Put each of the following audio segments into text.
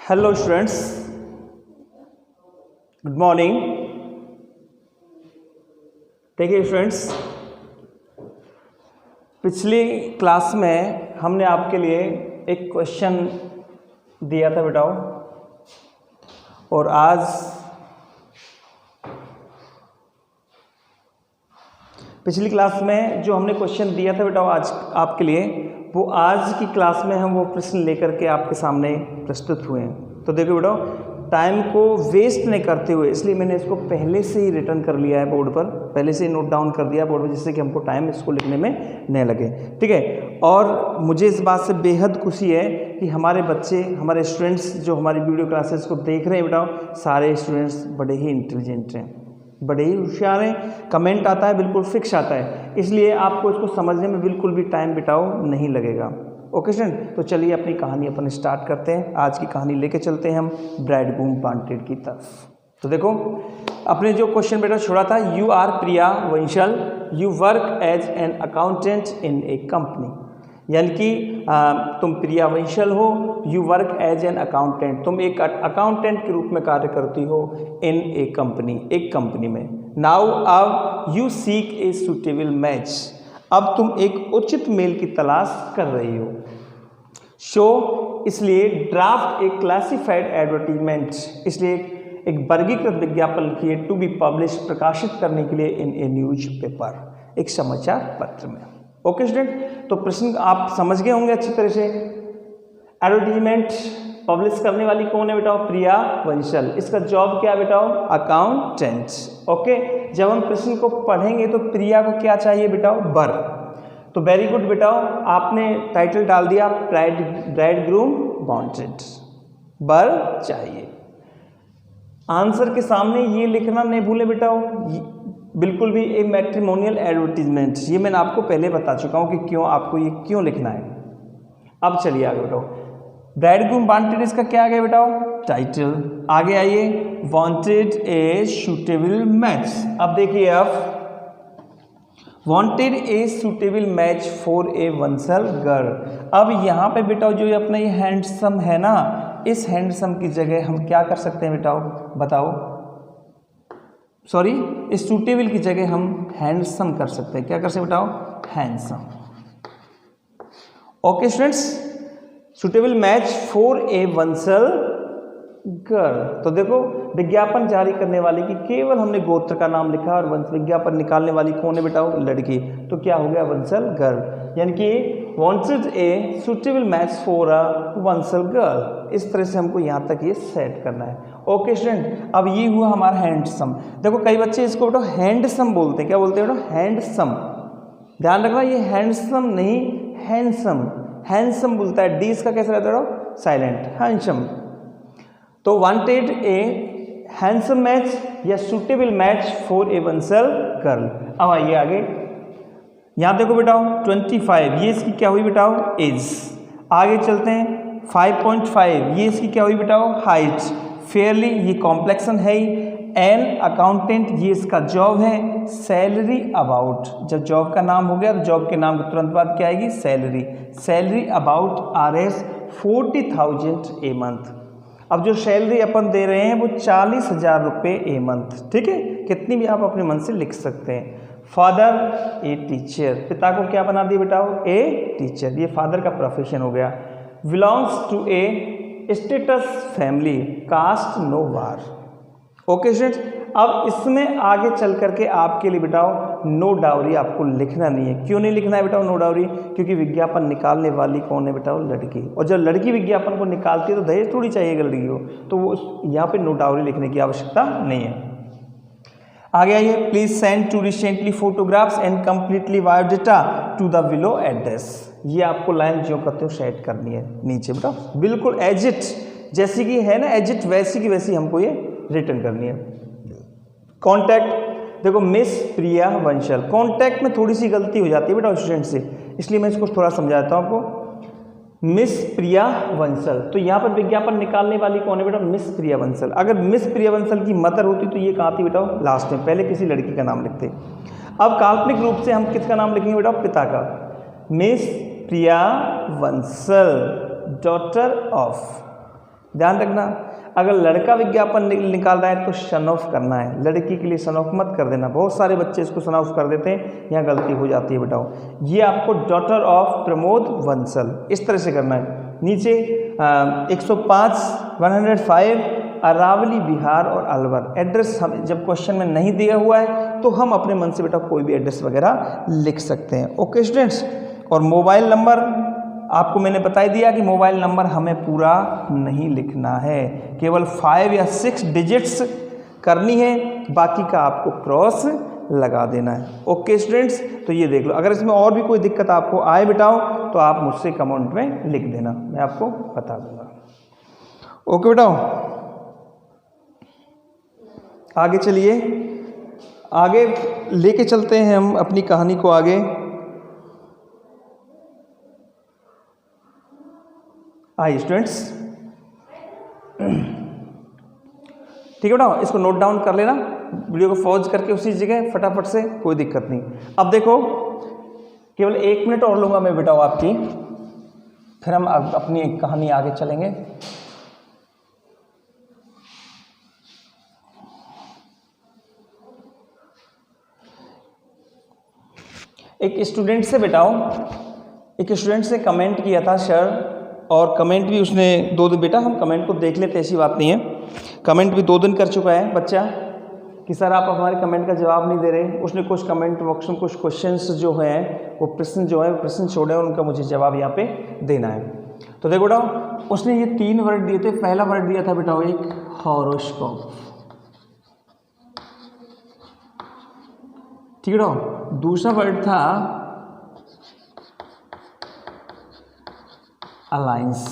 Hello students, good morning. देखिए students, पिछली class में हमने आपके लिए एक क्वेश्चन दिया था बेटाओ, और आज पिछली क्लास में जो हमने क्वेश्चन दिया था बेटाओ आज आपके लिए, वो आज की क्लास में हम वो प्रश्न लेकर के आपके सामने प्रस्तुत हुए हैं। तो देखो बेटाओ, टाइम को वेस्ट नहीं करते हुए, इसलिए मैंने इसको पहले से ही रिटर्न कर लिया है बोर्ड पर, पहले से ही नोट डाउन कर दिया बोर्ड पर, जिससे कि हमको टाइम इसको लिखने में नहीं लगे। ठीक है, और मुझे इस बात से बेहद खुशी है कि हमारे बच्चे, हमारे स्टूडेंट्स जो हमारी वीडियो क्लासेस को देख रहे हैं बेटाओ, सारे स्टूडेंट्स बड़े ही इंटेलिजेंट हैं, बड़े ही होशियार हैं। कमेंट आता है बिल्कुल फिक्स आता है, इसलिए आपको इसको समझने में बिल्कुल भी टाइम बिताओ नहीं लगेगा। ओके स्टूडेंट, तो चलिए अपनी कहानी अपन स्टार्ट करते हैं। आज की कहानी लेके चलते हैं हम ब्राइडग्रूम वांटेड की तरफ। तो देखो, अपने जो क्वेश्चन बेटा छोड़ा था, you are Priya Bansal, you work as an accountant in a company, यानी कि तुम प्रिया वंशल हो, you work as an accountant, तुम एक अकाउंटेंट के रूप में कार्य करती हो इन ए कंपनी, एक कंपनी में। नाउ अब you seek a suitable match, अब तुम एक उचित मेल की तलाश कर रही हो। शो, इसलिए ड्राफ्ट एक क्लासिफाइड एडवर्टीजमेंट, इसलिए एक वर्गीकृत विज्ञापन लिखिए, टू बी पब्लिश, प्रकाशित करने के लिए इन ए न्यूज पेपर, एक समाचार पत्र में। ओके स्टूडेंट, तो प्रश्न आप समझ गए होंगे अच्छी तरह से। एडवर्टीजमेंट पब्लिश करने वाली कौन है बेटाओ? प्रिया वंशल। इसका जॉब क्या है बेटाओ? अकाउंटेंट। ओके, जब हम प्रश्न को पढ़ेंगे तो प्रिया को क्या चाहिए बेटाओ? बर। तो वेरी गुड बेटाओ, आपने टाइटल डाल दिया ब्राइडग्रूम वांटेड, बर चाहिए। आंसर के सामने ये लिखना नहीं भूले बेटाओ, बिल्कुल भी एक मैट्रिमोनियल एडवर्टीजमेंट, ये मैंने आपको पहले बता चुका हूँ कि क्यों आपको ये क्यों लिखना है। अब चलिए आगे बेटाओ, ब्राइडग्रूम वांटेड, इसका क्या आ गया बेटाओ? टाइटल। आगे आइए, वांटेड ए सूटेबल मैच। अब देखिए, अब wanted a suitable match for a Bansal girl. अब यहाँ पे बेटाओ जो ये अपना ये हैंडसम है ना, इस हैंडसम की जगह हम क्या कर सकते हैं बेटाओ? बताओ। सॉरी, इस सूटेबल की जगह हम हैंडसम कर सकते हैं। क्या कर सकते हैं बेटाओ? Handsome. Okay students, suitable match for a Bansal girl. तो देखो, विज्ञापन जारी करने वाले की केवल हमने गोत्र का नाम लिखा और वंश विज्ञापन निकालने वाली कौन है बेटाओ? लड़की। तो क्या हो गया? वंशल गर्ल, यानी कि wanted a suitable match for a Bansal girl. इस तरह से हमको यहाँ तक ये सेट करना है। ओके स्टूडेंट, अब ये हुआ हमारा हैंडसम। देखो, कई बच्चे इसको बेटा हैंडसम बोलते हैं। क्या बोलते हैं बेटा? हैंडसम। ध्यान रखना, ये हैंडसम नहीं, हैंडसम। हैंडसम बोलता है, डी इसका कैसे रहता है? Silent, handsome. तो वांटेड ए हैंडसम मैच या suitable match for a Bansal girl. अब आइए आगे, यहाँ देखो बेटाओ 25, ये इसकी क्या हुई बेटाओ? एज। आगे चलते हैं, 5.5, ये इसकी क्या हुई बेटाओ? हाइट। फेयरली, ये कॉम्प्लेक्सन है ही। एन अकाउंटेंट, ये इसका जॉब है। सैलरी अबाउट, जब जॉब का नाम हो गया तो जॉब के नाम के तुरंत बाद क्या आएगी? Salary. Salary about RS 40,000 a month. अब जो सैलरी अपन दे रहे हैं वो 40,000 रुपये ए मंथ। ठीक है, कितनी भी आप अपने मन से लिख सकते हैं। फादर ए टीचर, पिता को क्या बना दिया बेटाओ? ए टीचर, ये फादर का प्रोफेशन हो गया। Belongs to a status family, caste no bar. Okay students, अब इसमें आगे चल करके आपके लिए बेटाओ नो डाउरी आपको लिखना नहीं है। क्यों नहीं लिखना है बेटाओ नो डाउरी? क्योंकि विज्ञापन निकालने वाली कौन है बेटाओ? लड़की। और जब लड़की विज्ञापन को निकालती है तो दहेज थोड़ी चाहिएगा लड़की को, तो वो यहाँ पे नो डाउरी लिखने की आवश्यकता नहीं है। आगे आइए, please send two recently photographs and completely biodata to the below address. ये आपको लाइन जो करते हो सेट करनी है नीचे बेटा, बिल्कुल एजिट जैसी की है ना, एजिट वैसी की वैसी हमको ये रिटर्न करनी है। कॉन्टैक्ट, देखो मिस प्रिया वंशल, कॉन्टैक्ट में थोड़ी सी गलती हो जाती है बेटा स्टूडेंट से, इसलिए मैं इसको थोड़ा समझाता हूँ आपको। मिस प्रिया वंशल, तो यहाँ पर विज्ञापन निकालने वाली कौन है बेटा? मिस प्रिया वंशल। अगर मिस प्रिया वंशल की मदर होती तो ये कहाँ थी बेटा? लास्ट में, पहले किसी लड़की का नाम लिखते। अब काल्पनिक रूप से हम किसका नाम लिखेंगे बेटा? पिता का। मिस प्रिया वंशल, डॉटर ऑफ ध्यान रखना, अगर लड़का विज्ञापन निकाल रहा है तो सन ऑफ करना है, लड़की के लिए सन ऑफ मत कर देना। बहुत सारे बच्चे इसको सन ऑफ कर देते हैं, यहाँ गलती हो जाती है बेटाओ। ये आपको डॉटर ऑफ प्रमोद बंसल इस तरह से करना है। नीचे 105 अरावली बिहार और अलवर। एड्रेस हम जब क्वेश्चन में नहीं दिया हुआ है तो हम अपने मन से बेटा कोई भी एड्रेस वगैरह लिख सकते हैं। ओके स्टूडेंट्स, और मोबाइल नंबर आपको मैंने बता ही दिया कि मोबाइल नंबर हमें पूरा नहीं लिखना है, केवल 5 या 6 डिजिट्स करनी है, बाकी का आपको क्रॉस लगा देना है। ओके स्टूडेंट्स, तो ये देख लो। अगर इसमें और भी कोई दिक्कत आपको आए बेटाओ तो आप मुझसे कमेंट में लिख देना, मैं आपको बता दूंगा। ओके बेटाओ, आगे चलिए, आगे लेके चलते हैं हम अपनी कहानी को आगे। आइए स्टूडेंट्स, ठीक है बेटा, इसको नोट डाउन कर लेना, वीडियो को पॉज करके उसी जगह फटाफट से, कोई दिक्कत नहीं। अब देखो, केवल 1 मिनट और लूँगा मैं बेटाओ आपकी, फिर हम अपनी कहानी आगे चलेंगे। एक स्टूडेंट से बेटाओ, एक स्टूडेंट से कमेंट किया था सर, और कमेंट भी उसने 2 दिन, बेटा हम कमेंट को देख लेते, ऐसी बात नहीं है, कमेंट भी 2 दिन कर चुका है बच्चा कि सर आप हमारे कमेंट का जवाब नहीं दे रहे। उसने कुछ कमेंट बॉक्स में कुछ क्वेश्चंस जो हैं, वो प्रश्न छोड़े हैं, उनका मुझे जवाब यहाँ पे देना है। तो देखो बेटा, उसने ये 3 वर्ड दिए थे। पहला वर्ड दिया था बेटा एक हॉरोस्कोप, ठीक है बेटा। दूसरा वर्ड था अलायंस,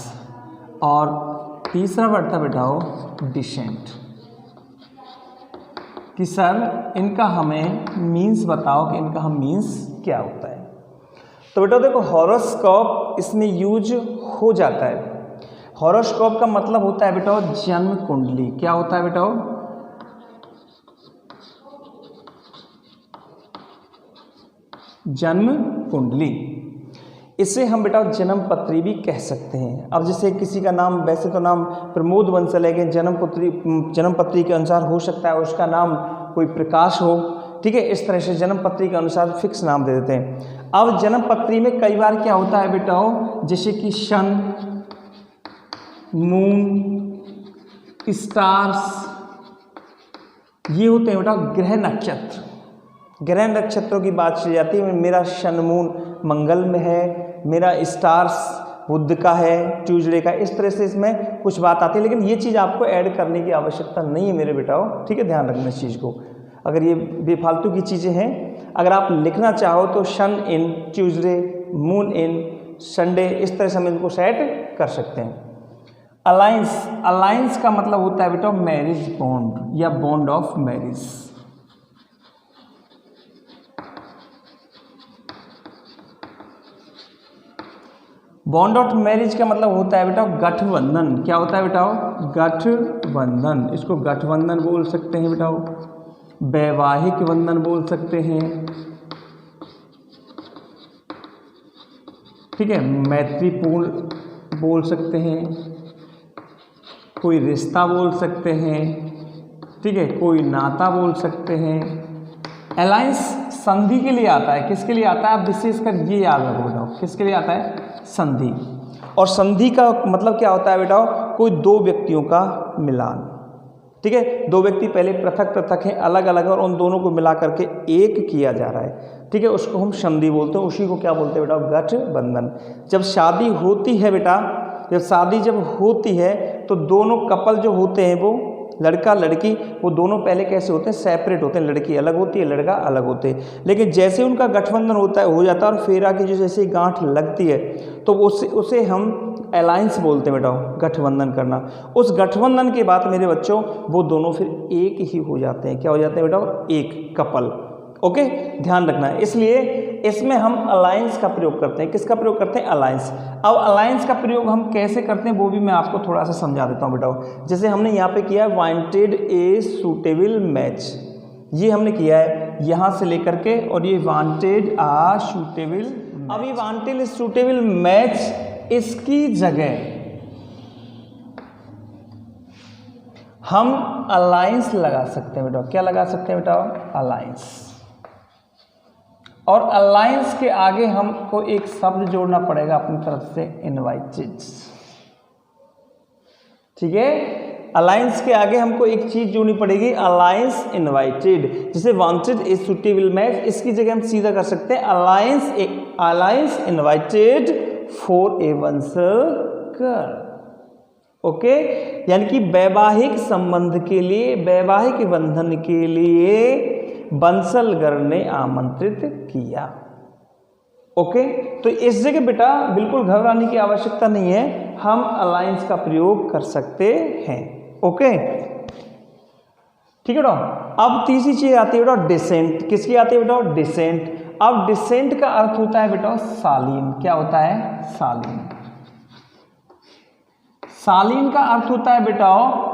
और तीसरा वर्ड था बेटाओ डिसेंट, कि सर इनका हमें मीन्स बताओ कि इनका हम मीन्स क्या होता है। तो बेटा देखो, हॉरोस्कोप इसमें यूज हो जाता है। हॉरोस्कोप का मतलब होता है बेटाओ जन्म कुंडली। क्या होता है बेटाओ? जन्म कुंडली। इसे हम बेटा जन्म पत्री भी कह सकते हैं। अब जैसे किसी का नाम, वैसे तो नाम प्रमोद बंसल है, कि जन्म पत्री के अनुसार हो सकता है उसका नाम कोई प्रकाश हो, ठीक है। इस तरह से जन्म पत्री के अनुसार फिक्स नाम दे देते हैं। अब जन्म पत्री में कई बार क्या होता है बेटा, जैसे कि सन, मून, स्टार्स, ये होते हैं बेटा ग्रह नक्षत्र। ग्रह नक्षत्रों की बात चली जाती है, मेरा सन मून मंगल में है, मेरा स्टार्स बुध का है, ट्यूसडे का, इस तरह से इसमें कुछ बात आती है। लेकिन ये चीज़ आपको ऐड करने की आवश्यकता नहीं है मेरे बेटाओ, ठीक है, ध्यान रखना इस चीज़ को। अगर ये बेफालतू की चीज़ें हैं, अगर आप लिखना चाहो तो सन इन ट्यूसडे, मून इन संडे, इस तरह से हम इनको सेट कर सकते हैं। अलायंस, अलायंस का मतलब होता है बेटा मैरिज बॉन्ड या bond of marriage. Bond of marriage का मतलब होता है बेटा गठबंधन। क्या होता है बेटा? गठबंधन। इसको गठबंधन बोल सकते हैं बेटा, वैवाहिक बंधन बोल सकते हैं, ठीक है, मैत्रीपूर्ण बोल सकते हैं, कोई रिश्ता बोल सकते हैं, ठीक है, कोई नाता बोल सकते हैं। अलायंस संधि के लिए आता है। किसके लिए आता है? आप विशेषकर ये याद रखो बेटा, किसके लिए आता है? संधि। और संधि का मतलब क्या होता है बेटा? कोई 2 व्यक्तियों का मिलान, ठीक है। 2 व्यक्ति पहले पृथक पृथक हैं, अलग अलग, और उन दोनों को मिला करके एक किया जा रहा है, ठीक है, उसको हम संधि बोलते हैं। उसी को क्या बोलते हैं बेटा? गठबंधन। जब शादी होती है बेटा, जब शादी जब होती है तो दोनों कपल जो होते हैं, वो लड़का लड़की, वो दोनों पहले कैसे होते हैं? सेपरेट होते हैं। लड़की अलग होती है, लड़का अलग होते हैं। लेकिन जैसे उनका गठबंधन होता है, हो जाता है, और फेरा की जो जैसे गांठ लगती है, तो उसे हम अलायंस बोलते हैं बेटा, गठबंधन करना। उस गठबंधन के बाद मेरे बच्चों वो दोनों फिर एक ही हो जाते हैं। क्या हो जाते हैं बेटा? एक कपल। ओके, ध्यान रखना है। इसलिए इसमें हम अलायंस का प्रयोग करते हैं। किसका प्रयोग करते हैं? अलायंस। अब अलायंस का प्रयोग हम कैसे करते हैं वो भी मैं आपको थोड़ा सा समझा देता हूँ बेटा। जैसे हमने यहाँ पे किया वांटेड ए सूटेबल मैच, ये हमने किया है यहाँ से लेकर के, और ये वांटेड आ सूटेबल। अब ये वांटेड सूटेबल मैच, इसकी जगह हम अलायंस लगा सकते हैं बेटा। क्या लगा सकते हैं बेटा? अलायंस। और अलायंस के आगे हमको एक शब्द जोड़ना पड़ेगा अपनी तरफ से, इनवाइटेड। ठीक है, अलायंस के आगे हमको एक चीज जोड़नी पड़ेगी, अलायंस इनवाइटेड। जैसे वांटेड इज सुटेबल मैच, इसकी जगह हम सीधा कर सकते हैं alliance invited for a Bansal girl. Okay, यानी कि वैवाहिक संबंध के लिए, वैवाहिक बंधन के लिए बंसलगढ़ ने आमंत्रित किया। ओके, तो इस जगह बेटा बिल्कुल घबराने की आवश्यकता नहीं है, हम अलायंस का प्रयोग कर सकते हैं। ओके, ठीक है बेटा। अब तीसरी चीज आती है बेटा डिसेंट। किसकी आती है बेटा? डिसेंट। अब डिसेंट का अर्थ होता है बेटा शालीन। क्या होता है? शालीन। शालीन का अर्थ होता है बेटा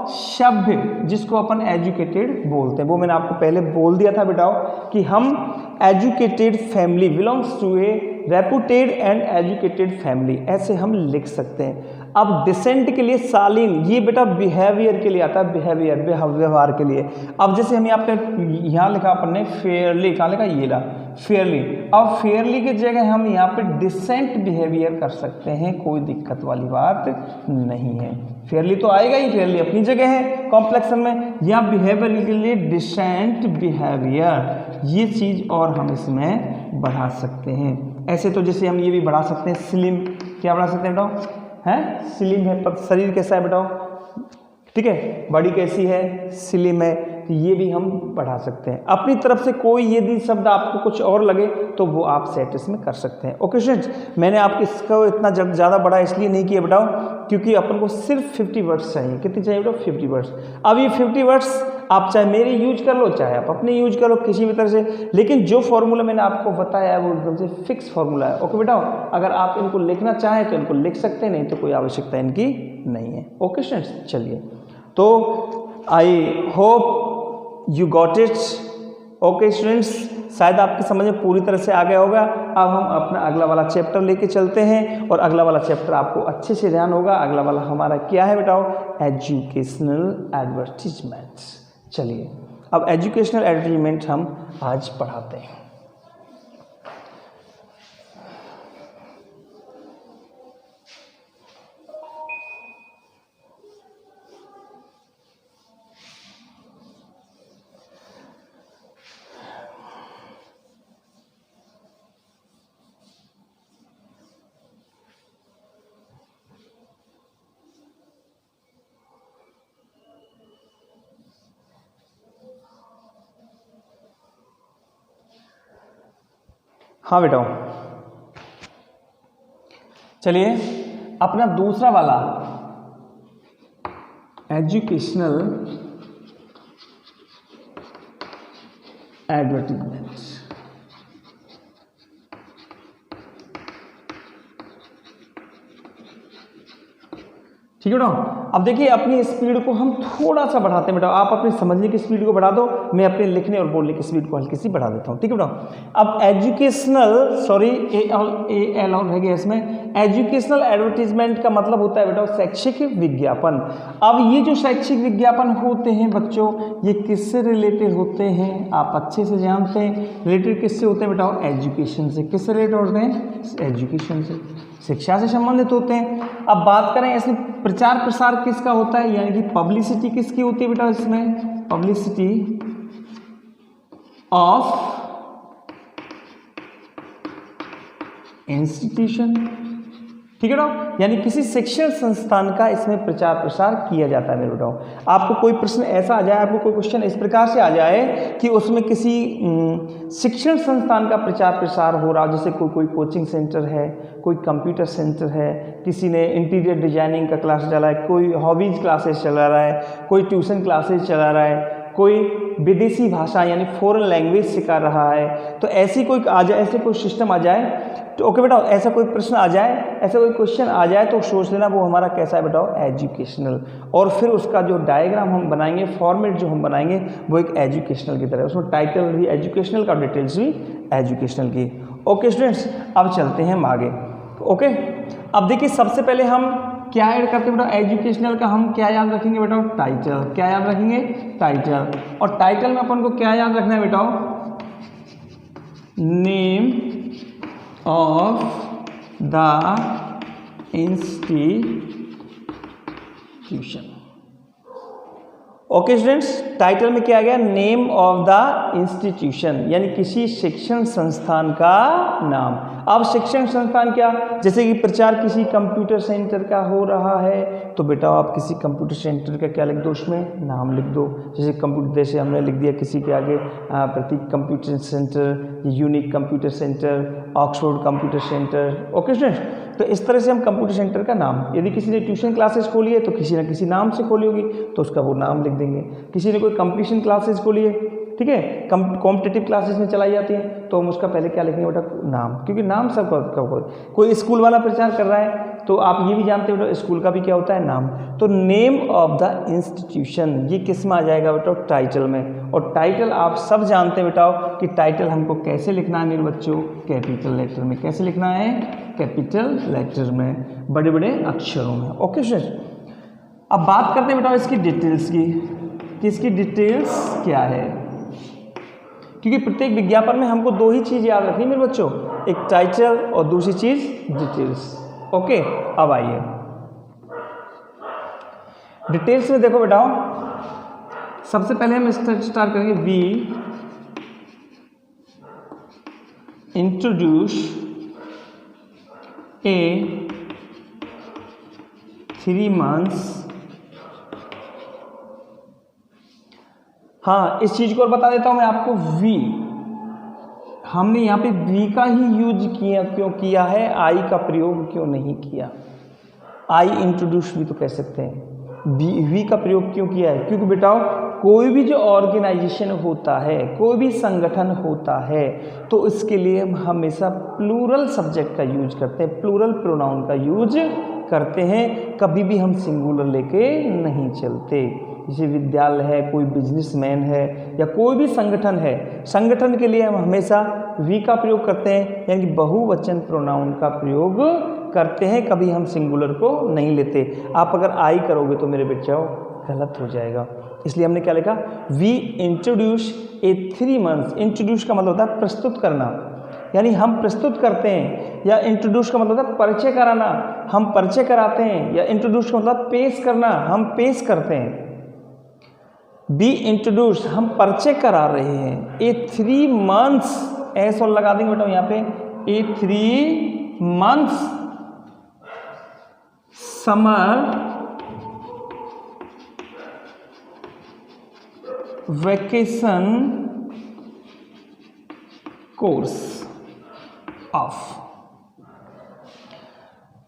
सभ्य, जिसको अपन एजुकेटेड बोलते हैं। वो मैंने आपको पहले बोल दिया था बेटा कि हम educated family, belongs to a reputed and educated family, ऐसे हम लिख सकते हैं। अब डिसेंट के लिए शालीन, ये बेटा बिहेवियर के लिए आता है, बिहेवियर, व्यवहार के लिए। अब जैसे हम यहाँ लिखा अपन ने फेयरली, कहाँ लिखा? ये ला फेयरली। अब फेयरली की जगह हम यहाँ पे डिसेंट बिहेवियर कर सकते हैं, कोई दिक्कत वाली बात नहीं है। फेयरली तो आएगा ही, फेयरली अपनी जगह है कॉम्प्लेक्सन में। या बिहेवियर के लिए डिसेंट बिहेवियर, ये चीज और हम इसमें बढ़ा सकते हैं। ऐसे तो जैसे हम ये भी बढ़ा सकते हैं स्लिम। क्या बढ़ा सकते हैं बेटा? है स्लिम है, पर शरीर कैसा है बेटा? ठीक है, बॉडी कैसी है? स्लिम है। तो ये भी हम बढ़ा सकते हैं अपनी तरफ से। कोई यदि शब्द आपको कुछ और लगे तो वो आप सेट इसमें कर सकते हैं। ओके स्टूडेंट्स, मैंने आपको इसको इतना ज़्यादा बड़ा इसलिए नहीं किया बेटा क्योंकि अपन को सिर्फ 50 वर्ड्स चाहिए। कितने चाहिए बेटा? 50 वर्ड्स। अब ये 50 वर्ड्स आप चाहे मेरे यूज कर लो, चाहे आप अपने यूज करो, किसी भी तरह से, लेकिन जो फॉर्मूला मैंने आपको बताया है वो एकदम से फिक्स फॉर्मूला है। ओके बेटा, अगर आप इनको लिखना चाहें तो इनको लिख सकते हैं, नहीं तो कोई आवश्यकता इनकी नहीं है। ओके स्टूडेंट्स, चलिए, तो I hope you got it. Okay students, शायद आपकी समझ में पूरी तरह से आ गया होगा। अब हम अपना अगला वाला चैप्टर लेके चलते हैं, और अगला वाला चैप्टर आपको अच्छे से ध्यान होगा। अगला वाला हमारा क्या है बेटाओ? Educational advertisement. चलिए, अब एजुकेशनल एडवर्टीजमेंट हम आज पढ़ाते हैं। हाँ बेटा, चलिए अपना दूसरा वाला एजुकेशनल एडवर्टीजमेंट। ठीक है बेटा, अब देखिए अपनी स्पीड को हम थोड़ा सा बढ़ाते हैं बेटा। आप अपनी समझने की स्पीड को बढ़ा दो, मैं अपने लिखने और बोलने की स्पीड को हल्की सी बढ़ा देता हूँ। ठीक है बेटा, अब एजुकेशनल, सॉरी ए एल और रह गया इसमें। एजुकेशनल एडवर्टीजमेंट का मतलब होता है बेटा शैक्षिक विज्ञापन। अब ये जो शैक्षिक विज्ञापन होते हैं बच्चों, ये किससे रिलेटेड होते हैं? आप अच्छे से जानते हैं। रिलेटेड किससे होते हैं बेटा? एजुकेशन से। किससे रिलेटेड होते हैं? एजुकेशन से, शिक्षा से संबंधित होते हैं। अब बात करें इसमें प्रचार प्रसार किसका होता है, यानी कि पब्लिसिटी किसकी होती है बेटा? इसमें पब्लिसिटी ऑफ इंस्टीट्यूशन। ठीक है ना, यानी किसी शिक्षण संस्थान का इसमें प्रचार प्रसार किया जाता है मेरे बेटाओ। आपको कोई प्रश्न ऐसा आ जाए, आपको कोई क्वेश्चन इस प्रकार से आ जाए कि उसमें किसी शिक्षण संस्थान का प्रचार प्रसार हो रहा हो, जैसे कोई कोचिंग सेंटर है, कोई कंप्यूटर सेंटर है, किसी ने इंटीरियर डिजाइनिंग का क्लास चला है, कोई हॉबीज क्लासेस चला रहा है, कोई ट्यूशन क्लासेस चला रहा है, कोई विदेशी भाषा यानी फॉरेन लैंग्वेज सिखा रहा है, तो ऐसी कोई आ जाए, ऐसे कोई सिस्टम आ जाए तो ओके बेटा, ऐसा कोई प्रश्न आ जाए, ऐसा कोई क्वेश्चन आ जाए तो सोच लेना वो हमारा कैसा है बेटा? एजुकेशनल। और फिर उसका जो डायग्राम हम बनाएंगे, फॉर्मेट जो हम बनाएंगे वो एक एजुकेशनल की तरह, उसमें टाइटल भी एजुकेशनल का, डिटेल्स भी एजुकेशनल की। ओके स्टूडेंट्स, अब चलते हैं हम आगे। ओके, अब देखिए सबसे पहले हम क्या ऐड करते हैं बेटा, एजुकेशनल का हम क्या याद रखेंगे बेटा, टाइटल। क्या याद रखेंगे, टाइटल। और टाइटल में अपन को क्या याद रखना है बेटा, name of the institution. Okay students, title में क्या आ गया, नेम ऑफ द इंस्टीट्यूशन, यानी किसी शिक्षण संस्थान का नाम। अब शिक्षण संस्थान क्या, जैसे कि प्रचार किसी कंप्यूटर सेंटर का हो रहा है तो बेटा आप किसी कंप्यूटर सेंटर का क्या लिख दो, उसमें नाम लिख दो। जैसे कंप्यूटर, जैसे हमने लिख दिया किसी के आगे Pratik computer centre, unique computer centre, Oxford computer centre. Okay students, तो इस तरह से हम कंप्यूटर सेंटर का नाम, यदि किसी ने ट्यूशन क्लासेस खोली है तो किसी न किसी नाम से खोली होगी तो उसका वो नाम लिख देंगे। किसी ने कोई कंपटीशन क्लासेस खोली है, ठीक है, कॉम्पिटिटिव क्लासेस में चलाई जाती है तो हम उसका पहले क्या लिखेंगे बेटा, नाम, क्योंकि नाम सबका कोई स्कूल वाला प्रचार कर रहा है तो आप ये भी जानते हो बेटा स्कूल का भी क्या होता है, नाम। तो नेम ऑफ द इंस्टीट्यूशन ये किस में आ जाएगा बेटा, टाइटल में। और टाइटल आप सब जानते हैं बेटा कि टाइटल हमको कैसे लिखना है मेरे बच्चों, कैपिटल लेटर में। कैसे लिखना है, कैपिटल लेटर में, बड़े बड़े अक्षरों में। ओके सर, अब बात करते हैं बेटा इसकी डिटेल्स की, कि इसकी डिटेल्स क्या है, क्योंकि प्रत्येक विज्ञापन में हमको दो ही चीज़ याद रखनी मेरे बच्चों, एक टाइटल और दूसरी चीज़ डिटेल्स। ओके, अब आइए डिटेल्स में। देखो बेटा सबसे पहले हम स्टार्ट करेंगे, वी इंट्रोड्यूस ए 3 months। हाँ, इस चीज को और बता देता हूं मैं आपको, वी हमने यहाँ पे वी का ही यूज किया, क्यों किया है, आई का प्रयोग क्यों नहीं किया। आई इंट्रोड्यूस भी तो कह सकते हैं, वी का प्रयोग क्यों किया है, क्योंकि बेटा कोई भी जो ऑर्गेनाइजेशन होता है, कोई भी संगठन होता है तो इसके लिए हम हमेशा प्लूरल सब्जेक्ट का यूज करते हैं, प्लूरल प्रोनाउन का यूज करते हैं, कभी भी हम सिंगुलर लेके नहीं चलते। जैसे विद्यालय है, कोई बिजनेसमैन है या कोई भी संगठन है, संगठन के लिए हम हमेशा वी का प्रयोग करते हैं, यानी बहुवचन प्रोनाउन का प्रयोग करते हैं, कभी हम सिंगुलर को नहीं लेते। आप अगर आई करोगे तो मेरे बच्चों गलत हो जाएगा, इसलिए हमने क्या लिखा, we introduce a 3 months। Introduce का मतलब होता है प्रस्तुत करना, यानी हम प्रस्तुत करते हैं, या इंट्रोड्यूस का मतलब होता है परिचय कराना, हम परिचय कराते हैं, या इंट्रोड्यूस का मतलब पेश करना, हम पेश करते हैं। बी इंट्रोड्यूस हम परिचय करा रहे हैं, ए 3 months ऐसा लगा देंगे बेटा यहाँ पे, ए 3 months summer vacation course of,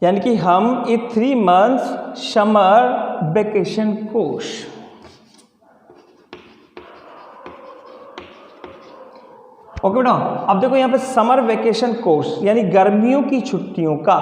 यानी कि हम ए 3 months summer vacation course. Okay बेटा, अब देखो यहाँ पे समर वैकेशन कोर्स यानी गर्मियों की छुट्टियों का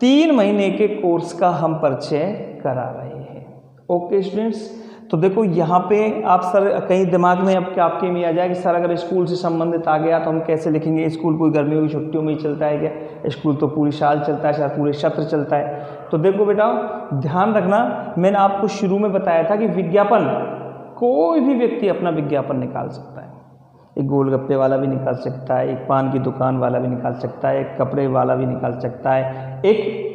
3 महीने के कोर्स का हम परिचय करा रहे हैं। ओके स्टूडेंट्स, तो देखो यहाँ पे आप सर कहीं दिमाग में अब क्या आपके में आ जाए कि सर अगर स्कूल से संबंधित आ गया तो हम कैसे लिखेंगे, स्कूल कोई गर्मियों की छुट्टियों में ही चलता है क्या, स्कूल तो पूरी साल चलता है, शायद पूरे सत्र चलता है। तो देखो बेटा ध्यान रखना, मैंने आपको शुरू में बताया था कि विज्ञापन कोई भी व्यक्ति अपना विज्ञापन निकाल सकता है, एक गोलगप्पे वाला भी निकाल सकता है, एक पान की दुकान वाला भी निकाल सकता है, एक कपड़े वाला भी निकाल सकता है, एक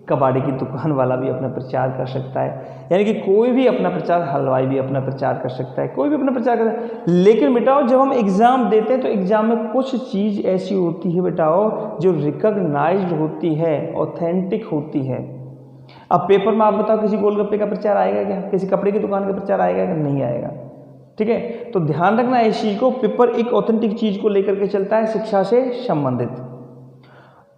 कबाड़ी की दुकान वाला भी अपना प्रचार कर सकता है, यानी कि कोई भी अपना प्रचार, हलवाई भी अपना प्रचार कर सकता है, कोई भी अपना प्रचार कर सकता है। लेकिन बेटाओ जब हम एग्ज़ाम देते हैं तो एग्ज़ाम में कुछ चीज़ ऐसी होती है बेटाओ जो रिकॉग्नाइज्ड होती है, ऑथेंटिक होती है। अब पेपर में आप बताओ किसी गोलगप्पे का प्रचार आएगा क्या, किसी कपड़े की दुकान का प्रचार आएगा क्या, नहीं आएगा। ठीक है, तो ध्यान रखना इस चीज़ को, पेपर एक ऑथेंटिक चीज़ को लेकर के चलता है, शिक्षा से संबंधित,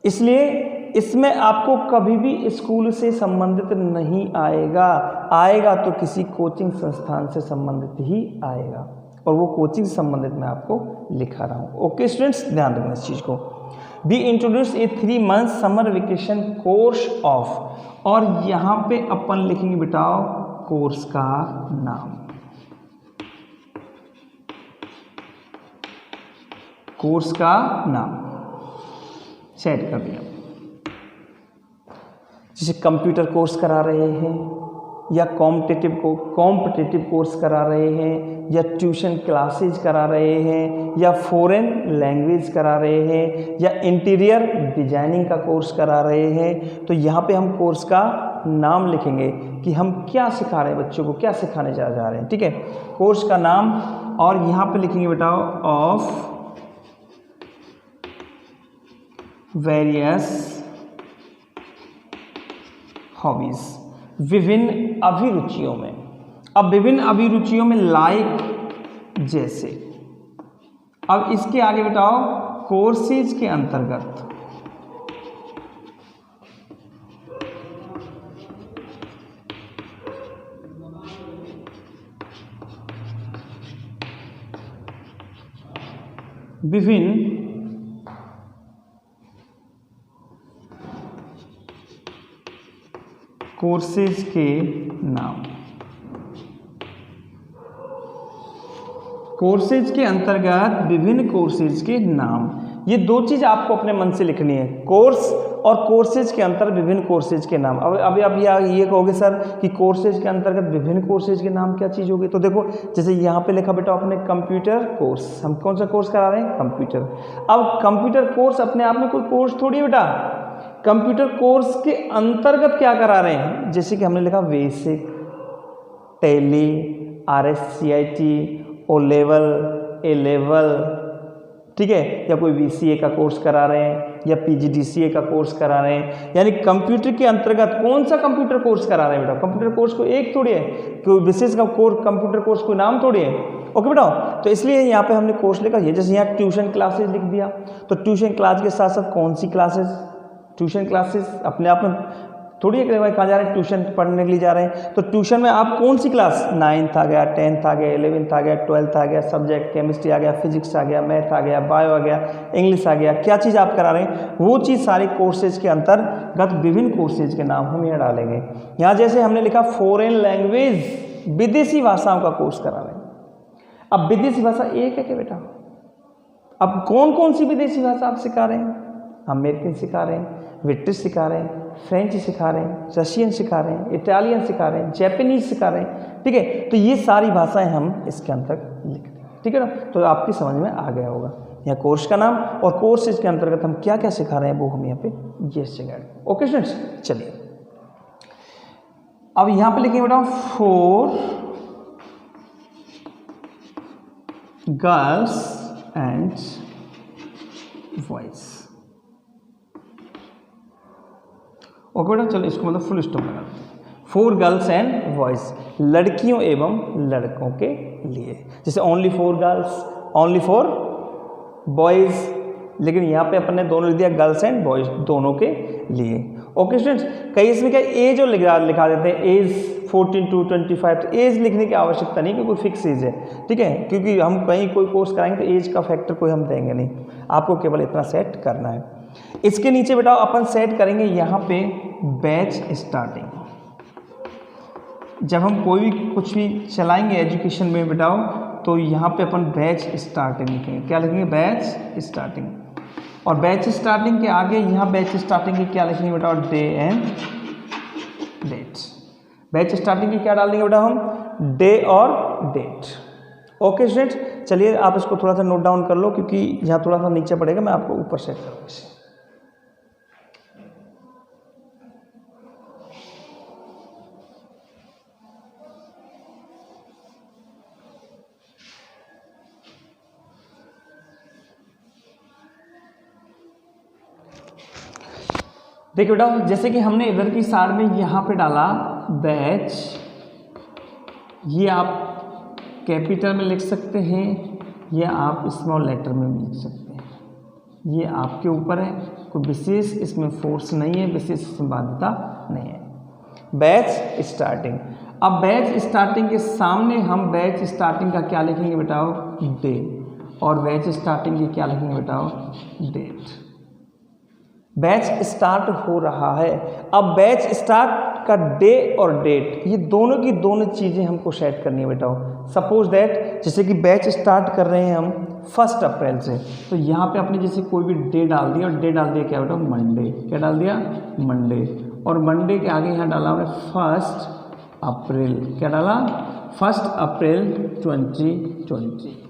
इसलिए इसमें आपको कभी भी स्कूल से संबंधित नहीं आएगा, आएगा तो किसी कोचिंग संस्थान से संबंधित ही आएगा, और वो कोचिंग से संबंधित मैं आपको लिखा रहा हूँ। ओके स्टूडेंट्स, ध्यान रखना इस चीज़ को। Be introduce a 3 months summer vacation course of, और यहाँ पे अपन लिखेंगे बेटाओ कोर्स का नाम, कोर्स का नाम सेट कर दिया। जैसे कंप्यूटर कोर्स करा रहे हैं, या कॉम्पिटिटिव कोर्स करा रहे हैं, या ट्यूशन क्लासेज करा रहे हैं, या फॉरेन लैंग्वेज करा रहे हैं, या इंटीरियर डिजाइनिंग का कोर्स करा रहे हैं। तो यहाँ पे हम कोर्स का नाम लिखेंगे कि हम क्या सिखा रहे हैं, बच्चों को क्या सिखाने जा रहे हैं। ठीक है, कोर्स का नाम, और यहाँ पे लिखेंगे बेटा ऑफ वेरियस हॉबीज, विभिन्न अभिरुचियों में। अब विभिन्न अभिरुचियों में लाइक जैसे, अब इसके आगे बताओ कोर्सेज के अंतर्गत विभिन्न कोर्सेज के नाम। कोर्सेज के अंतर्गत विभिन्न कोर्सेज के नाम, ये दो चीज आपको अपने मन से लिखनी है, कोर्स और कोर्सेज के अंतर्गत विभिन्न कोर्सेज के नाम। अब अभी आप ये कहोगे सर कि कोर्सेज के अंतर्गत विभिन्न कोर्सेज के नाम क्या चीज़ होगी, तो देखो जैसे यहाँ पे लिखा बेटा अपने कंप्यूटर कोर्स, हम कौन सा कोर्स करा रहे हैं, कंप्यूटर। अब कंप्यूटर कोर्स अपने आप में कोई कोर्स थोड़ी है बेटा, कंप्यूटर कोर्स के अंतर्गत क्या करा रहे हैं, जैसे कि हमने लिखा basic, tally, RSCIT, O level, A level, ठीक है, या कोई VCA का कोर्स करा रहे हैं, या PGDCA का कोर्स करा रहे हैं। यानी कंप्यूटर के अंतर्गत कौन सा कंप्यूटर कोर्स करा रहे हैं बेटा, कंप्यूटर कोर्स को एक थोड़ी है, कोई विशेष का कंप्यूटर कोर्स कोई नाम थोड़ी है। ओके बेटा, तो इसलिए यहाँ पे हमने कोर्स लिखा है। जैसे यहाँ ट्यूशन क्लासेज लिख दिया, तो ट्यूशन क्लास के साथ साथ कौन सी क्लासेज, ट्यूशन क्लासेस अपने आप में थोड़ी है कि भाई कहाँ जा रहे हैं, ट्यूशन पढ़ने के लिए जा रहे हैं, तो ट्यूशन में आप कौन सी क्लास, 9th आ गया, 10th आ गया, 11th आ गया, 12th आ गया, सब्जेक्ट केमिस्ट्री आ गया, फिजिक्स आ गया, मैथ आ गया, बायो आ गया, इंग्लिश आ गया, क्या चीज़ आप करा रहे हैं, वो चीज़ सारी कोर्सेज के अंतर्गत विभिन्न कोर्सेज के नाम हम यहाँ डालेंगे। यहाँ जैसे हमने लिखा फॉरेन लैंग्वेज, विदेशी भाषाओं का कोर्स करा रहे हैं। अब विदेशी भाषा एक है क्या बेटा, अब कौन कौन सी विदेशी भाषा आप सिखा रहे हैं, अमेरिकन सिखा रहे हैं, ब्रिटिश सिखा रहे हैं, फ्रेंच सिखा रहे हैं, रशियन सिखा रहे हैं, इटालियन सिखा रहे हैं, जैपनीज सिखा रहे हैं। ठीक है, तो ये सारी भाषाएं हम इसके अंतर्गत लिख दें। ठीक है ना, तो आपकी समझ में आ गया होगा यहाँ कोर्स का नाम और कोर्स इसके अंतर्गत हम क्या क्या सिखा रहे हैं वो हम यहाँ पे ये जगह। ओके स्टूडेंट्स, चलिए अब यहाँ पे लिखेंगे बेटा for girls and boys. Okay बेटा, चलो इसको मतलब फुल स्टॉप लगा देते हैं। फॉर गर्ल्स एंड बॉयज, लड़कियों एवं लड़कों के लिए, जैसे only for girls, only for boys, लेकिन यहाँ पे अपन ने दोनों लिख दिया गर्ल्स एंड बॉयज, दोनों के लिए। ओके स्टूडेंट्स, कई इसमें क्या एज और लिखा देते हैं, एज 14 to 25, तो एज लिखने की आवश्यकता नहीं क्योंकि फिक्स एज है। ठीक है, क्योंकि हम कहीं कोई कोर्स कराएंगे तो एज का फैक्टर कोई हम देंगे नहीं, आपको केवल इतना सेट करना है। इसके नीचे बेटा अपन सेट करेंगे यहाँ पे बैच स्टार्टिंग। जब हम कोई भी कुछ भी चलाएंगे एजुकेशन में बेटाओ, तो यहाँ पे अपन बैच स्टार्टिंग लिखेंगे। क्या लिखेंगे, बैच स्टार्टिंग। और बैच स्टार्टिंग के आगे यहाँ बैच स्टार्टिंग के क्या लिखेंगे बेटा, day and date. Batch starting की क्या डाल देंगे बेटा हम, डे और डेट। ओके स्टूडेंट्स, चलिए आप इसको थोड़ा सा नोट डाउन कर लो क्योंकि यहाँ थोड़ा सा नीचे पड़ेगा, मैं आपको ऊपर सेट करूँगा इसे। देखिए बेटा, जैसे कि हमने इधर की साइड में यहाँ पे डाला बैच, ये आप कैपिटल में लिख सकते हैं या आप स्मॉल लेटर में भी लिख सकते हैं, ये आपके ऊपर है। कोई विशेष इसमें फोर्स नहीं है, विशेष इसमें बाध्यता नहीं है। बैच स्टार्टिंग, अब बैच स्टार्टिंग के सामने हम बैच स्टार्टिंग का क्या लिखेंगे बेटाओ, डे, और बैच स्टार्टिंग की क्या लिखेंगे बेटाओ, डेट। बैच स्टार्ट हो रहा है। अब बैच स्टार्ट का डे और डेट, ये दोनों की दोनों चीज़ें हमको सेट करनी है बेटा। सपोज दैट जैसे कि बैच स्टार्ट कर रहे हैं हम 1 अप्रैल से, तो यहाँ पे आपने जैसे कोई भी डे डाल दिया, और डे डाल दिया क्या बेटा, मंडे। क्या डाल दिया, मंडे। और मंडे के आगे यहाँ डाला हमने 1 अप्रैल। क्या डाला? 1 अप्रैल 2020।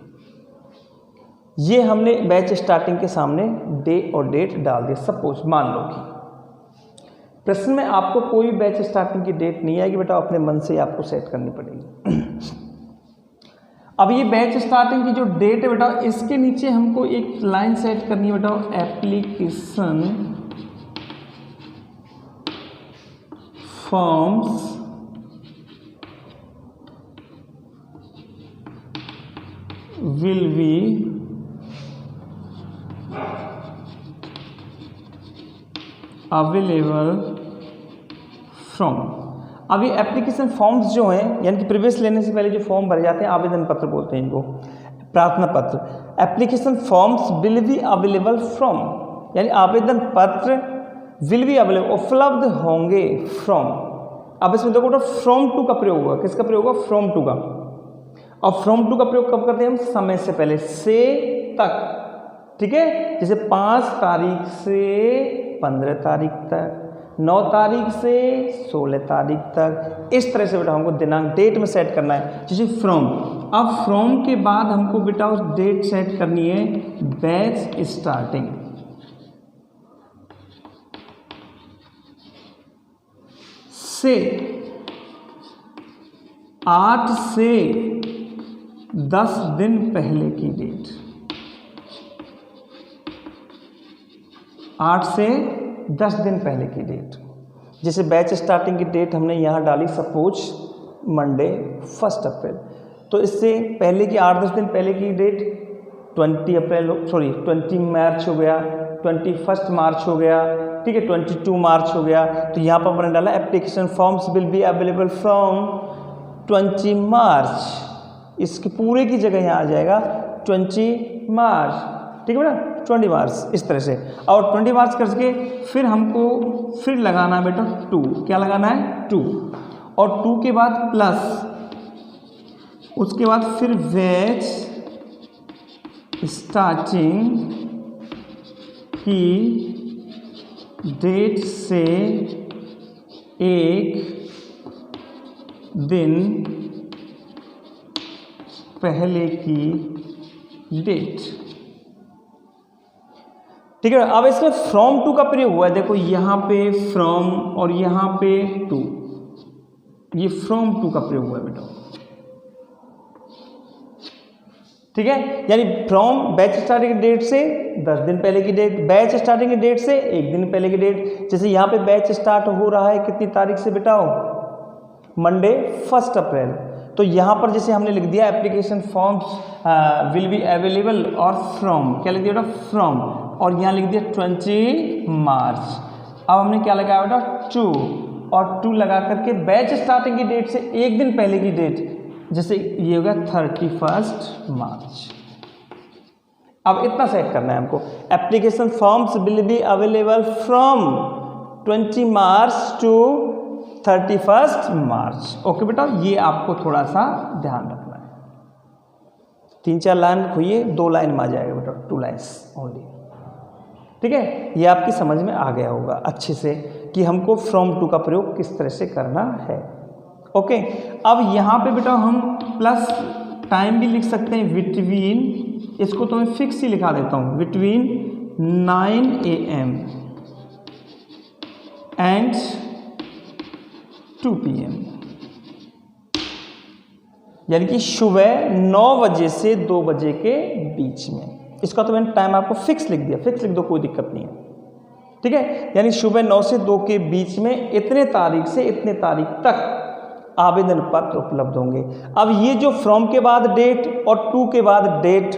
ये हमने बैच स्टार्टिंग के सामने डे और डेट डाल दिया। सपोज मान लो कि प्रश्न में आपको कोई बैच स्टार्टिंग की डेट नहीं आएगी बेटा, अपने मन से आपको सेट करनी पड़ेगी। अब ये बैच स्टार्टिंग की जो डेट है बेटा, इसके नीचे हमको एक लाइन सेट करनी है बेटा, application forms will be available from. अब ये एप्लीकेशन फॉर्म्स जो हैं, यानी कि प्रीवियस लेने से पहले जो फॉर्म भरे जाते हैं, आवेदन पत्र बोलते हैं इनको, प्रार्थना पत्र। Application forms will be available from, यानी आवेदन पत्र विल बी अवेलेबल, उपलब्ध होंगे फ्रॉम। अब इसमें देखो फ्रॉम टू का प्रयोग होगा। किसका प्रयोग होगा? फ्रॉम टू का। और फ्रॉम टू का प्रयोग कब करते हैं हम? समय से पहले, से तक। ठीक है, जैसे 5 तारीख से 15 तारीख तक, 9 तारीख से 16 तारीख तक, इस तरह से बेटा हमको दिनांक डेट में सेट करना है। जैसे फ्रॉम, अब फ्रॉम के बाद हमको बेटा उस डेट सेट करनी है बैच स्टार्टिंग। से 8 से 10 दिन पहले की डेट, 8 से 10 दिन पहले की डेट। जैसे बैच स्टार्टिंग की डेट हमने यहाँ डाली, सपोज मंडे 1 अप्रैल, तो इससे पहले की 8-10 दिन पहले की डेट 20 मार्च हो गया, 21 मार्च हो गया, ठीक है, 22 मार्च हो गया। तो यहाँ पर मैंने डाला application forms will be available from 20 मार्च। इसकी पूरे की जगह यहाँ आ जाएगा 20 मार्च, ठीक है बेटा, 20 मार्च, इस तरह से। और 20 मार्च करके फिर हमको फिर लगाना है बेटा 2। क्या लगाना है? 2। और 2 के बाद प्लस, उसके बाद फिर बैच स्टार्टिंग की डेट से 1 दिन पहले की डेट। ठीक है, अब इसमें फ्रॉम टू का प्रयोग हुआ है। देखो यहाँ पे फ्रॉम और यहाँ पे टू, ये फ्रॉम टू का प्रयोग हुआ है बेटा। ठीक है, यानी फ्रॉम बैच स्टार्टिंग की डेट से 10 दिन पहले की डेट, बैच स्टार्टिंग की डेट से 1 दिन पहले की डेट। जैसे यहाँ पे बैच स्टार्ट हो रहा है कितनी तारीख से बेटा? मंडे 1 अप्रैल। तो यहाँ पर जैसे हमने लिख दिया application forms will be available, और फ्रॉम क्या लिख दिया बेटा? फ्रॉम, और यहाँ लिख दिया 20 मार्च। अब हमने क्या लगाया बेटा? 2, और 2 लगा करके बैच स्टार्टिंग की डेट से 1 दिन पहले की डेट, जैसे ये होगा 31 मार्च। अब इतना सेट करना है हमको, application forms will be available from 20 March two 31 March. Okay बेटा, ये आपको थोड़ा सा ध्यान रखना है। 3-4 लाइन खोइए, 2 लाइन में आ जाएगा बेटा, 2 लाइन्स ओनली। ठीक है, ये आपकी समझ में आ गया होगा अच्छे से कि हमको फ्रॉम टू का प्रयोग किस तरह से करना है। ओके, अब यहाँ पे बेटा हम प्लस टाइम भी लिख सकते हैं, बिटवीन, इसको तो मैं फिक्स ही लिखा देता हूँ, बिटवीन 9 AM एंड 2 PM, यानी कि सुबह 9 बजे से 2 बजे के बीच में। इसका तो मैंने टाइम आपको फिक्स लिख दिया, फिक्स लिख दो, कोई दिक्कत नहीं है। ठीक है, यानी सुबह 9 से 2 के बीच में इतने तारीख से इतने तारीख तक आवेदन पत्र उपलब्ध होंगे। अब ये जो फ्रॉम के बाद डेट और 2 के बाद डेट,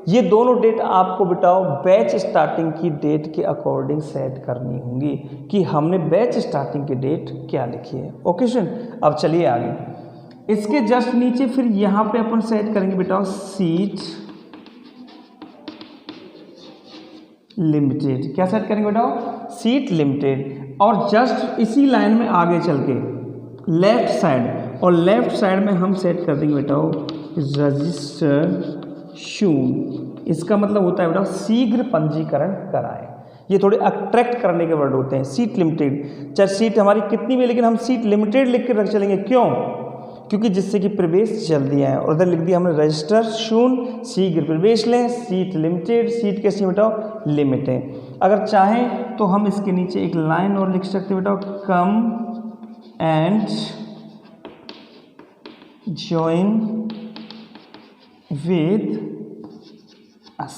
ये दोनों डेट आपको बेटाओ बैच स्टार्टिंग की डेट के अकॉर्डिंग सेट करनी होंगी कि हमने बैच स्टार्टिंग की डेट क्या लिखी है। ओके स्टूडेंट, अब चलिए आगे। इसके जस्ट नीचे फिर यहाँ पे अपन सेट करेंगे बेटाओ सीट लिमिटेड। क्या सेट करेंगे बेटाओ? Seat limited. और जस्ट इसी लाइन में आगे चल के लेफ्ट साइड, और लेफ्ट साइड में हम सेट कर देंगे बेटाओ रजिस्टर सून। इसका मतलब होता है बेटा शीघ्र पंजीकरण कराएं। ये थोड़े अट्रैक्ट करने के वर्ड होते हैं। सीट लिमिटेड, चाहे सीट हमारी कितनी भी, लेकिन हम सीट लिमिटेड लिख के रख चलेंगे। क्यों? क्योंकि जिससे कि प्रवेश जल्दी आए। और उधर लिख दिया हमने रजिस्टर शून, शीघ्र प्रवेश लें, सीट लिमिटेड, सीट कैसी बेटाओ लिमिट है। अगर चाहें तो हम इसके नीचे एक लाइन और लिख सकते हैं बेटाओ, come and join with us,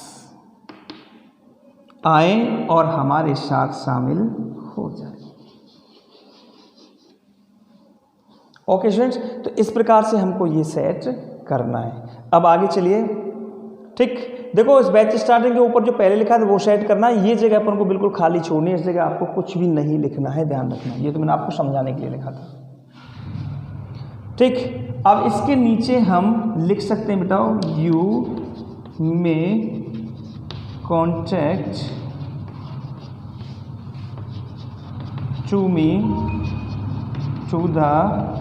आए और हमारे साथ शामिल हो जाए। ओके स्टूडेंट्स, तो इस प्रकार से हमको ये सेट करना है। अब आगे चलिए। ठीक, देखो इस बैच स्टार्टिंग के ऊपर जो पहले लिखा था वो सेट करना है। ये जगह अपन को बिल्कुल खाली छोड़नी है, इस जगह आपको कुछ भी नहीं लिखना है, ध्यान रखना। ये तो मैंने आपको समझाने के लिए लिखा था। ठीक, अब इसके नीचे हम लिख सकते हैं बेटाओ, you may contact to me to the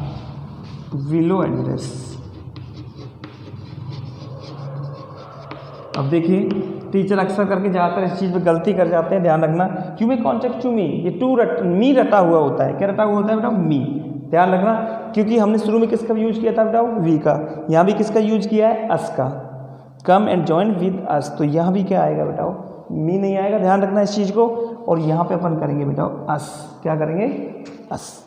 below address. अब देखिए टीचर अक्सर करके ज़्यादातर इस चीज़ पे गलती कर जाते हैं, ध्यान रखना। क्यों में कॉन्टैक्ट टू मी, ये मी रटा हुआ होता है। क्या रटा हुआ होता है बेटा? मी। ध्यान रखना, क्योंकि हमने शुरू में किसका यूज किया था बेटा? वी का। यहाँ भी किसका यूज किया है? अस का। कम एंड जॉइन विद अस, तो यहाँ भी क्या आएगा बेटा? मी नहीं आएगा, ध्यान रखना इस चीज़ को। और यहाँ पे अपन करेंगे बेटा अस। क्या करेंगे? अस।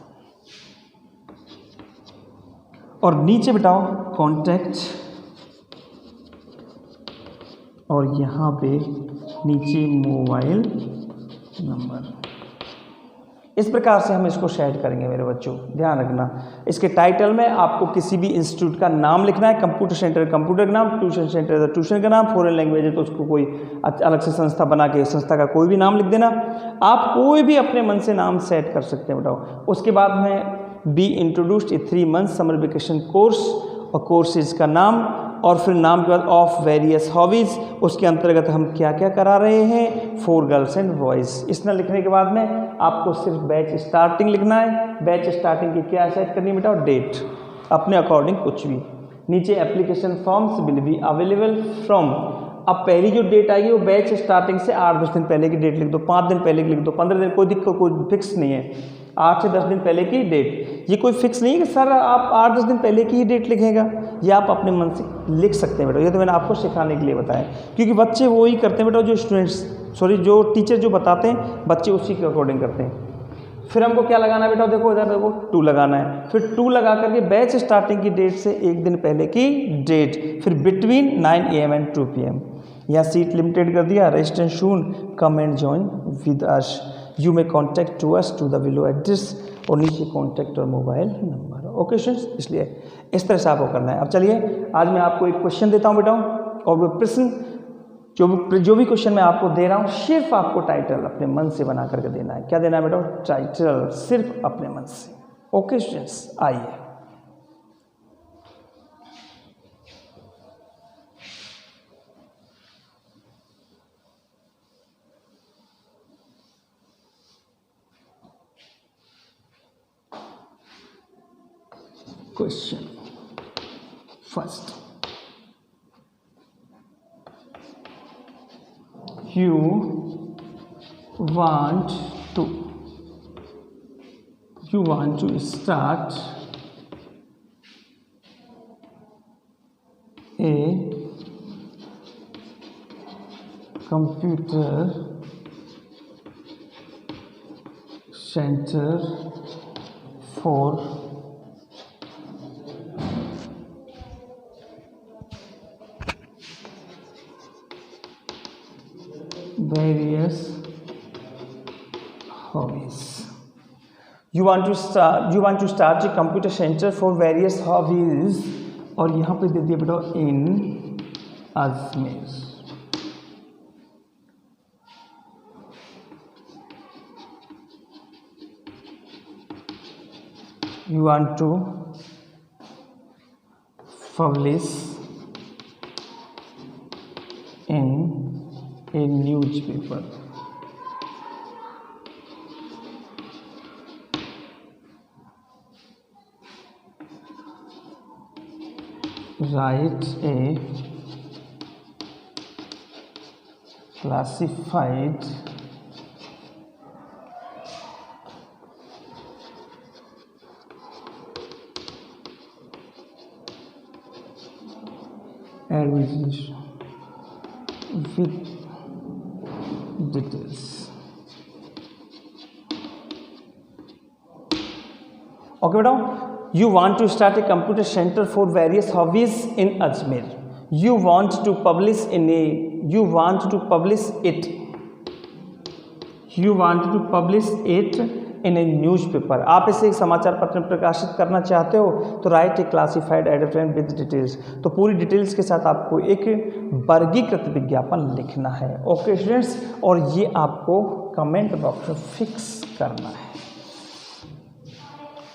और नीचे बिठाओ कॉन्टैक्ट, और यहाँ पे नीचे मोबाइल नंबर। इस प्रकार से हम इसको सेट करेंगे मेरे बच्चों, ध्यान रखना। इसके टाइटल में आपको किसी भी इंस्टीट्यूट का नाम लिखना है। कंप्यूटर सेंटर कंप्यूटर का नाम, ट्यूशन सेंटर ट्यूशन का नाम, फॉरेन लैंग्वेज है तो उसको कोई अलग से संस्था बना के संस्था का कोई भी नाम लिख देना। आप कोई भी अपने मन से नाम सेट कर सकते हैं बताओ। उसके बाद में be introduced A 3 month summer vacation course, और कोर्सेज का नाम, और फिर नाम के बाद ऑफ वेरियस हॉबीज़। उसके अंतर्गत हम क्या क्या करा रहे हैं, 4 गर्ल्स एंड बॉयज़। इतना लिखने के बाद में आपको सिर्फ बैच स्टार्टिंग लिखना है। बैच स्टार्टिंग की क्या सेट करनी है बेटा? डेट, अपने अकॉर्डिंग कुछ भी। नीचे application forms will be available from. अब पहली जो डेट आएगी वो बैच स्टार्टिंग से 8-10 दिन पहले की डेट लिख दो, 5 दिन पहले की लिख दो, 15 दिन, कोई दिक्कत कोई फिक्स नहीं है। 8 से 10 दिन पहले की डेट, ये कोई फिक्स नहीं है कि सर आप 8-10 दिन पहले की ही डेट लिखेगा। ये आप अपने मन से लिख सकते हैं बेटा। ये तो मैंने आपको सिखाने के लिए बताया, क्योंकि बच्चे वो ही करते हैं बेटा जो जो टीचर जो बताते हैं बच्चे उसी के अकॉर्डिंग करते हैं। फिर हमको क्या लगाना है बेटा? देखो इधर देखो 2 लगाना है। फिर 2 लगा करके बैच स्टार्टिंग की डेट से 1 दिन पहले की डेट, फिर बिटवीन 9 AM एंड 2 PM। यहाँ सीट लिमिटेड कर दिया, register soon, come and join with us, you may contact to us to the below address, और नीचे कॉन्टैक्ट और मोबाइल नंबर। ओके स्टूडेंट्स, इसलिए इस तरह से आपको करना है। अब चलिए आज मैं आपको एक क्वेश्चन देता हूँ बेटा, और वो प्रश्न जो भी क्वेश्चन मैं आपको दे रहा हूँ सिर्फ आपको टाइटल अपने मन से बना करके देना है। क्या देना है बेटा? टाइटल सिर्फ अपने मन से। ओके स्टूडेंट्स, आइए। Question first, you want to start a computer center for various hobbies. You want to start a computer center for various hobbies, और यहाँ पे दे दिया बेटा इन Ajmer. You want to publish in a newspaper. Write a classified marriage with details. Okay बेटा, you want to start a computer center for various hobbies in Ajmer. You want to publish it in a newspaper. आप इसे एक समाचार पत्र में प्रकाशित करना चाहते हो तो right A classified advertisement with details. तो पूरी डिटेल्स के साथ आपको एक वर्गीकृत विज्ञापन लिखना है। ओके स्टूडेंट्स, और ये आपको कमेंट बॉक्स में फिक्स करना है।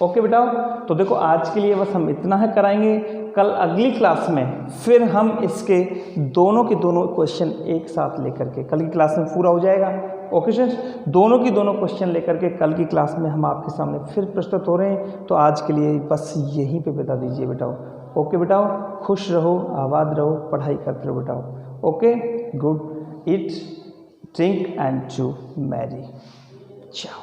ओके बेटा, तो देखो आज के लिए बस हम इतना है कराएंगे। कल अगली क्लास में फिर हम इसके दोनों के दोनों क्वेश्चन एक साथ लेकर के कल की क्लास में पूरा हो जाएगा। ओके स्टूडेंट्स, दोनों की दोनों क्वेश्चन लेकर के कल की क्लास में हम आपके सामने फिर प्रस्तुत हो रहे हैं। तो आज के लिए बस यहीं पे बता दीजिए बेटाओ। ओके बेटाओ, खुश रहो, आबाद रहो, पढ़ाई करते रहो बेटाओ। Okay, good, eat, drink and to merry. चाओ।